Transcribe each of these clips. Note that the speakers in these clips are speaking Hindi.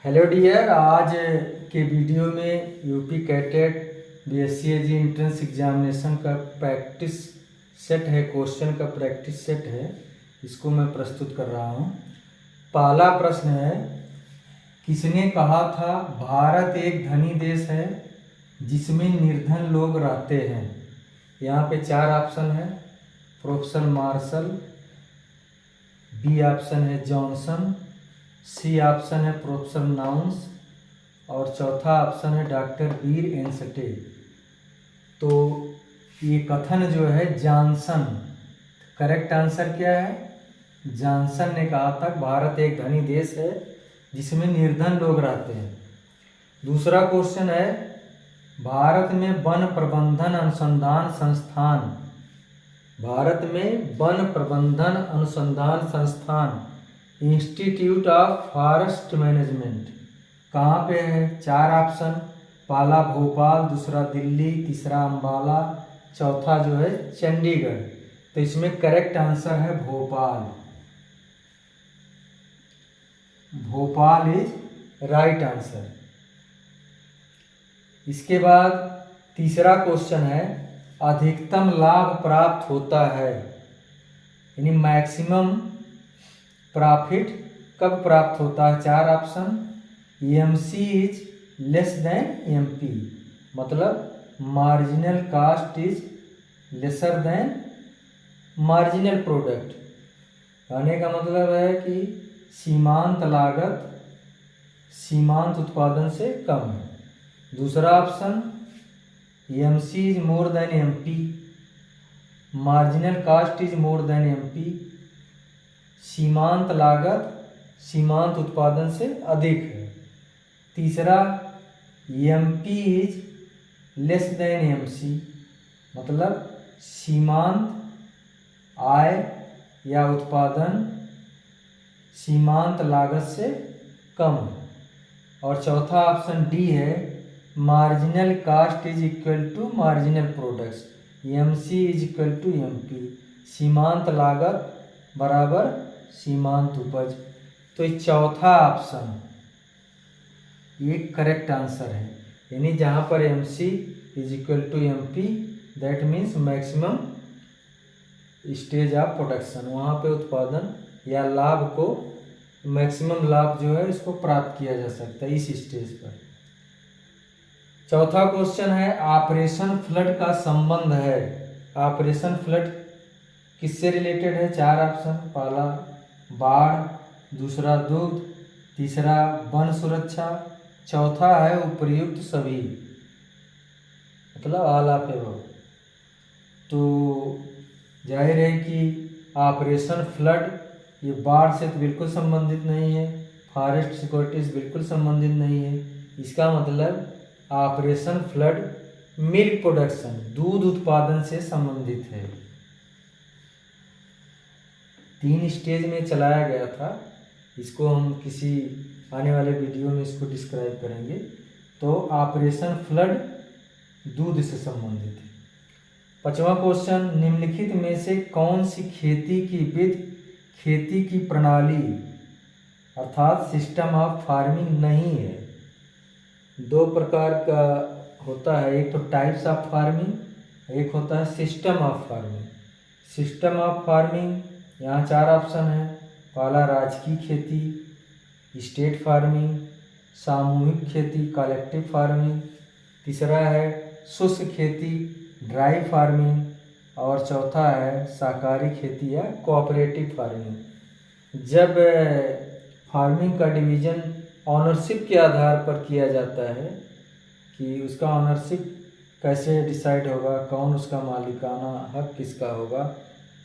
हेलो डियर, आज के वीडियो में UP CATET BSc entrance examination का प्रैक्टिस सेट है, क्वेश्चन का प्रैक्टिस सेट है। इसको मैं प्रस्तुत कर रहा हूँ। पहला प्रश्न है, किसने कहा था भारत एक धनी देश है जिसमें निर्धन लोग रहते हैं? यहाँ पे चार ऑप्शन है। प्रोफेसर मार्शल, बी ऑप्शन है जॉनसन, सी ऑप्शन है प्रोफेसर नाउंस और चौथा ऑप्शन है डॉक्टर बीर एनस्टे। तो ये कथन जो है जॉनसन, करेक्ट आंसर क्या है? जॉनसन ने कहा था भारत एक धनी देश है जिसमें निर्धन लोग रहते हैं। दूसरा क्वेश्चन है, भारत में वन प्रबंधन अनुसंधान संस्थान, भारत में वन प्रबंधन अनुसंधान संस्थान इंस्टीट्यूट ऑफ फॉरेस्ट मैनेजमेंट कहाँ पे है? चार ऑप्शन, पहला भोपाल, दूसरा दिल्ली, तीसरा अम्बाला, चौथा जो है चंडीगढ़। तो इसमें करेक्ट आंसर है Bhopal. Bhopal is right answer. इसके बाद तीसरा क्वेश्चन है, अधिकतम लाभ प्राप्त होता है यानी मैक्सिमम प्रॉफिट कब प्राप्त होता है? चार option, MC is less than MP, मतलब marginal cost is lesser than marginal product. कहने का मतलब है कि सीमांत लागत सीमांत उत्पादन से कम है। दूसरा option, MC is more than MP, marginal cost is more than MP, सीमांत लागत सीमांत उत्पादन से अधिक है। तीसरा, MP is less then MC, मतलब सीमांत आय या उत्पादन सीमांत लागत से कम है। और चौथा ऑप्शन डी है, marginal cost is equal to marginal products, MC is equal to MP, सीमांत लागत बराबर सीमांत उपज। तो ये चौथा ऑप्शन ये करेक्ट आंसर है, यानी जहाँ पर MC is equal to MP that means maximum stage of production, वहाँ पे उत्पादन या लाभ को मैक्सिमम लाभ जो है इसको प्राप्त किया जा सकता है इस स्टेज पर। चौथा क्वेश्चन है, ऑपरेशन फ्लड का संबंध है। ऑपरेशन फ्लड किससे रिलेटेड है? चार ऑप्शन, पहला बाढ़, दूसरा दुग्ध, तीसरा वन सुरक्षा, चौथा है उपर्युक्त सभी, मतलब ऑल ऑफ एबव। तो जाहिर है कि ऑपरेशन फ्लड ये बाढ़ से तो बिल्कुल संबंधित नहीं है, फॉरेस्ट सिक्योरिटी से बिल्कुल संबंधित नहीं है। इसका मतलब ऑपरेशन फ्लड मिल्क प्रोडक्शन दूध उत्पादन से संबंधित है। 3 स्टेज में चलाया गया था, इसको हम किसी आने वाले वीडियो में इसको डिस्क्राइब करेंगे। तो ऑपरेशन फ्लड दूध से संबंधित है। पांचवा क्वेश्चन, निम्नलिखित में से कौन सी खेती की विधि खेती की प्रणाली अर्थात सिस्टम ऑफ फार्मिंग नहीं है? दो प्रकार का होता है, एक तो टाइप्स ऑफ फार्मिंग, एक होता है system of farming. System of farming यहाँ चार ऑप्शन है, पहला राजकीय खेती, स्टेट फार्मिंग, सामूहिक खेती कलेक्टिव फार्मिंग, तीसरा है शुष्क खेती ड्राई फार्मिंग और चौथा है शाकाहारी खेती या कोऑपरेटिव फार्मिंग। जब फार्मिंग का डिवीज़न ऑनरशिप के आधार पर किया जाता है कि उसका ऑनरशिप कैसे डिसाइड होगा, कौन उसका मालिकाना हक किसका होगा,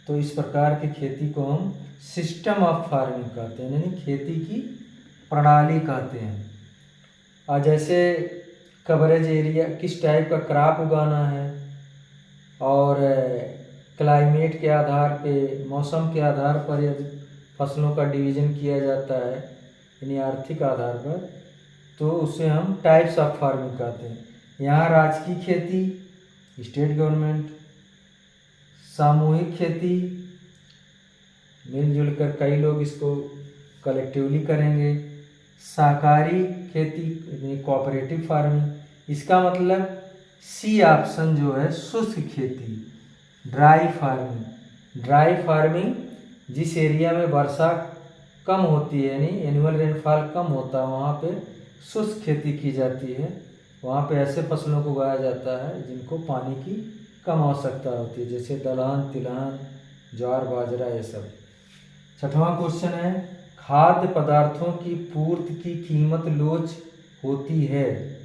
तो इस प्रकार की खेती को हम सिस्टम ऑफ फार्मिंग कहते हैं, यानी खेती की प्रणाली कहते हैं। और जैसे कवरेज एरिया, किस टाइप का क्रॉप उगाना है और क्लाइमेट के आधार पे, मौसम के आधार पर यदि फसलों का डिवीज़न किया जाता है यानी आर्थिक आधार पर, तो उसे हम टाइप्स ऑफ फार्मिंग कहते हैं। यहाँ राजकीय खेती स्टेट गवर्नमेंट, सामूहिक खेती मिलजुल कर कई लोग इसको कलेक्टिवली करेंगे, शाकाहारी खेती कोऑपरेटिव फार्मिंग। इसका मतलब सी ऑप्शन जो है शुष्क खेती, ड्राई फार्मिंग। ड्राई फार्मिंग जिस एरिया में वर्षा कम होती है, यानी एनुअल रेनफॉल कम होता है, वहाँ पे शुष्क खेती की जाती है। वहाँ पे ऐसे फसलों को उगाया जाता है जिनको पानी की कम आवश्यकता होती है, जैसे दलहन, तिलहन, ज्वार, बाजरा, ये सब। छठवां क्वेश्चन है, खाद्य पदार्थों की पूर्ति की कीमत लोच होती है।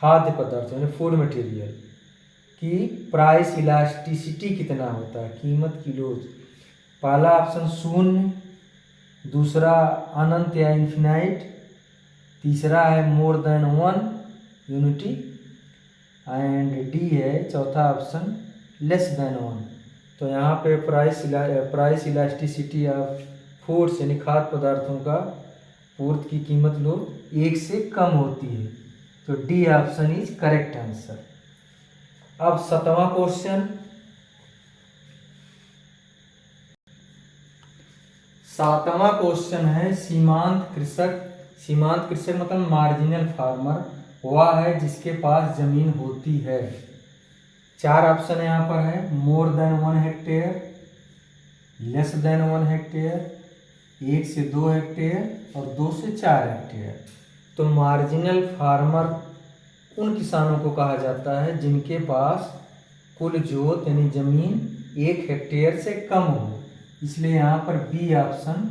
खाद्य पदार्थों यानी फूड मटेरियल की प्राइस इलास्टिसिटी कितना होता है, कीमत की लोच। पहला ऑप्शन शून्य, दूसरा अनंत या इन्फिनाइट, तीसरा है more than 1 unity, and D है चौथा ऑप्शन लेस देन 1। तो यहाँ पे प्राइस इलास्टिसिटी ऑफ फूड्स यानी खाद्य पदार्थों का पूर्ति की कीमत लोच 1 से कम होती है। तो D option is correct answer. अब 7वां क्वेश्चन, 7वां क्वेश्चन है सीमांत कृषक। सीमांत कृषक मतलब मार्जिनल फार्मर वह है जिसके पास जमीन होती है। 4 ऑप्शन यहाँ पर है, more than 1 hectare, less than 1 hectare, 1 से 2 हेक्टेयर और 2 से 4 हेक्टेयर। तो मार्जिनल फार्मर उन किसानों को कहा जाता है जिनके पास कुल जोत यानी जमीन 1 हेक्टेयर से कम हो, इसलिए यहाँ पर बी ऑप्शन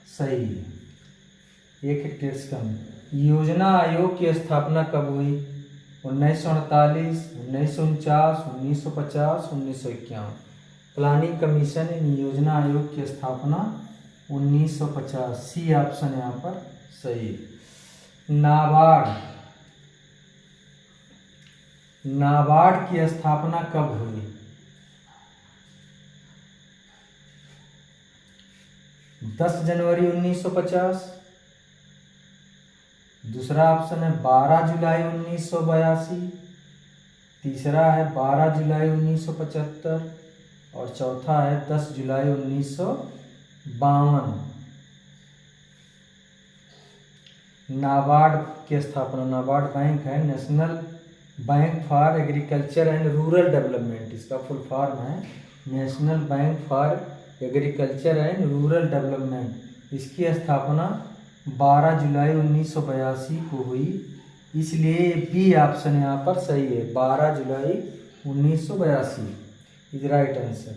सही है, 1 हेक्टेयर से कम। योजना आयोग की स्थापना कब हुई? 1948, 1949, 1950, 1951। प्लानिंग कमीशन योजना आयोग की स्थापना 1950, सी ऑप्शन यहाँ पर सही। नाबार्ड की स्थापना कब हुई? 10 जनवरी 1950, दूसरा ऑप्शन है 12 जुलाई 1982, तीसरा है 12 जुलाई 1975 और चौथा है 10 जुलाई 1952। नाबार्ड की स्थापना, नाबार्ड बैंक है national bank for agriculture and rural development, इसका फुल फॉर्म है national bank for agriculture and rural development. इसकी स्थापना 12 जुलाई 1982 को हुई, इसलिए बी ऑप्शन यहाँ पर सही है, 12 जुलाई 1982 इज राइट आंसर।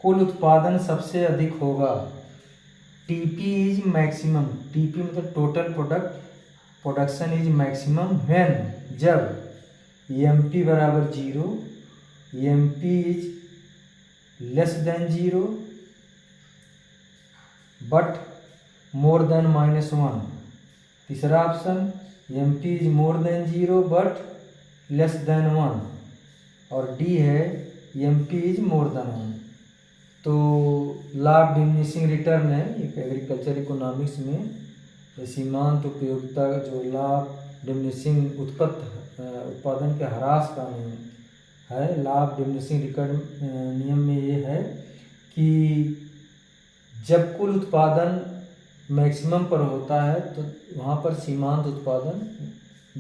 कुल उत्पादन सबसे अधिक होगा, टीपी इज मैक्सिमम, टीपी मतलब total production is maximum when, जब एमपी बराबर 0, MP is less then 0 but more than -1। तीसरा option MP is more than 0 but less than 1 और डी है एमपी इज मोर देन 1। तो लॉ ऑफ डिमिनिशिंग रिटर्न है एक एग्रीकल्चर इकोनॉमिक्स में, सीमांत उपयोगिता जो लॉ ऑफ डिमिनिशिंग उत्पादन के ह्रास कानून है, लॉ ऑफ डिमिनिशिंग रिटर्न नियम में ये है कि जब कुल उत्पादन मैक्सिमम पर होता है तो वहाँ पर सीमांत उत्पादन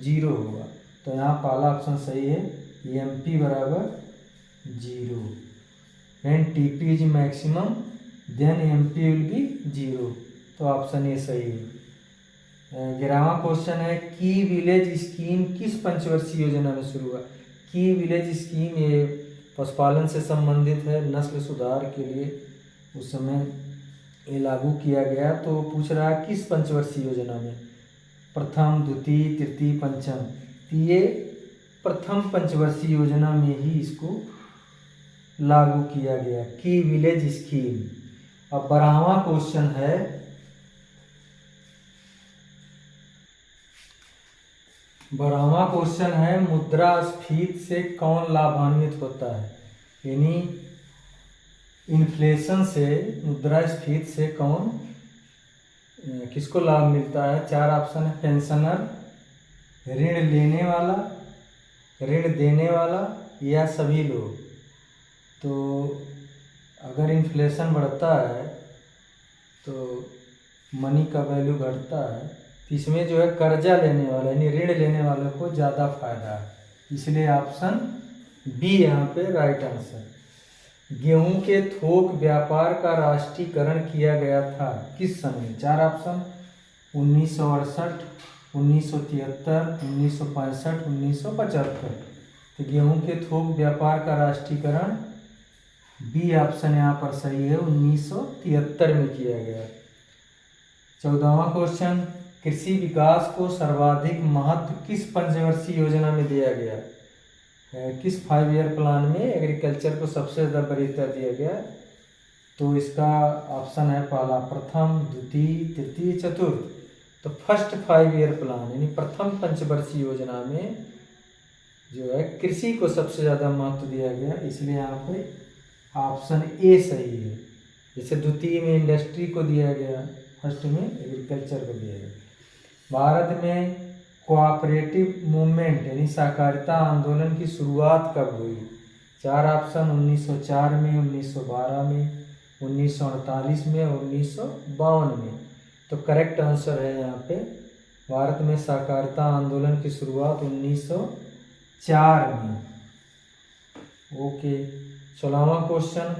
0 होगा। तो यहाँ पहला ऑप्शन सही है, एमपी बराबर 0, when TP is maximum then MP will be 0। तो ऑप्शन ये सही है। 11वां क्वेश्चन है, की विलेज स्कीम किस पंचवर्षीय योजना में शुरू हुआ? की विलेज स्कीम ये पशुपालन से संबंधित है, नस्ल सुधार के लिए उस समय ये लागू किया गया। तो पूछ रहा है किस पंचवर्षीय योजना में, प्रथम, द्वितीय, तृतीय, पंचम। तो ये प्रथम पंचवर्षीय योजना में ही इसको लागू किया गया, की विलेज स्कीम। अब 12वां क्वेश्चन है, मुद्रास्फीति से कौन लाभान्वित होता है? यानी इन्फ्लेशन से, मुद्रास्फीति से कौन किसको लाभ मिलता है? 4 ऑप्शन है, पेंशनर, ऋण लेने वाला, ऋण देने वाला या सभी लोग। तो अगर इन्फ्लेशन बढ़ता है तो मनी का वैल्यू घटता है, तो इसमें जो है कर्जा लेने वाला यानी ऋण लेने वालों को ज़्यादा फायदा है, इसलिए ऑप्शन बी यहाँ पे राइट आंसर। गेहूं के थोक व्यापार का राष्ट्रीयकरण किया गया था किस सन में? 4 ऑप्शन 1968, 1973, 1965, 1975। तो गेहूं के थोक व्यापार का राष्ट्रीयकरण बी ऑप्शन यहाँ पर सही है, 1973 में किया गया। 14वां क्वेश्चन, कृषि विकास को सर्वाधिक महत्व किस पंचवर्षीय योजना में दिया गया? किस 5 ईयर प्लान में एग्रीकल्चर को सबसे ज़्यादा वरीयता दिया गया? तो इसका ऑप्शन है पहला प्रथम, द्वितीय, तृतीय, चतुर्थ। तो फर्स्ट 5 ईयर प्लान यानी प्रथम पंचवर्षीय योजना में जो है कृषि को सबसे ज़्यादा महत्व दिया गया, इसलिए यहाँ पे ऑप्शन ए सही है। जैसे द्वितीय में इंडस्ट्री को दिया गया, फर्स्ट में एग्रीकल्चर को दिया गया। भारत में कोऑपरेटिव मूवमेंट यानी सहकारिता आंदोलन की शुरुआत कब हुई? 4 ऑप्शन 1904 में, 1912 में, 1948 में, 1952 में। तो करेक्ट आंसर है यहाँ पे भारत में सहकारिता आंदोलन की शुरुआत 1904 में। ओके। 16वां क्वेश्चन,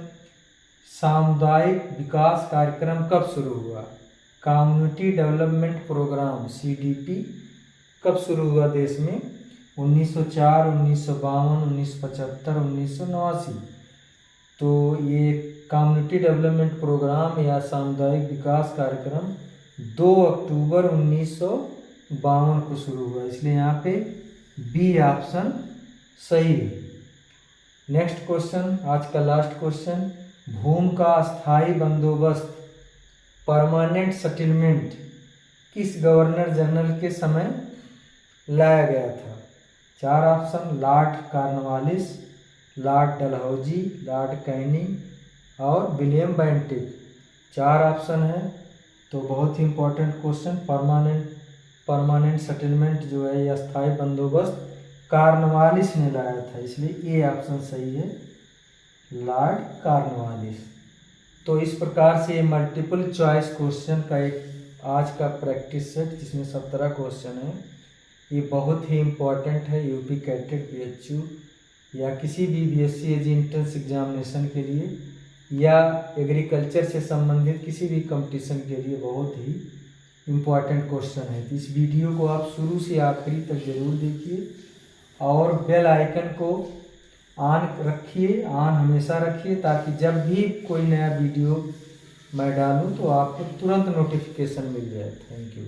सामुदायिक विकास कार्यक्रम कब शुरू हुआ? कम्युनिटी डेवलपमेंट प्रोग्राम CDP कब शुरू हुआ देश में? 1904, 1952, 1975, 1989। तो ये कम्युनिटी डेवलपमेंट प्रोग्राम या सामुदायिक विकास कार्यक्रम 2 अक्टूबर 1952 को शुरू हुआ, इसलिए यहाँ पे बी ऑप्शन सही है। नेक्स्ट क्वेश्चन, आज का लास्ट क्वेश्चन, भूमि का अस्थायी बंदोबस्त परमानेंट सेटलमेंट किस गवर्नर जनरल के समय लाया गया था? 4 option Lord Cornwallis, Lord Dalhousie, Lord Canning और विलियम बेंटिक। 4 ऑप्शन है, तो बहुत ही इंपॉर्टेंट क्वेश्चन। परमानेंट सेटलमेंट जो है या स्थायी बंदोबस्त कॉर्नवालिस ने लाया था, इसलिए ए ऑप्शन सही है, लॉर्ड कॉर्नवालिस। तो इस प्रकार से मल्टीपल चॉइस क्वेश्चन का एक आज का प्रैक्टिस सेट जिसमें 17 क्वेश्चन है, ये बहुत ही इम्पॉर्टेंट है यूपी कैडेट PHU या किसी भी BSc एजी एंट्रेंस एग्जामिनेशन के लिए या एग्रीकल्चर से संबंधित किसी भी कंपटीशन के लिए बहुत ही इम्पॉर्टेंट क्वेश्चन है। तो इस वीडियो को आप शुरू से आखिरी तक जरूर देखिए और बेल आइकन को ऑन रखिए, ऑन हमेशा रखिए, ताकि जब भी कोई नया वीडियो मैं डालूं तो आपको तुरंत नोटिफिकेशन मिल जाए। Thank you.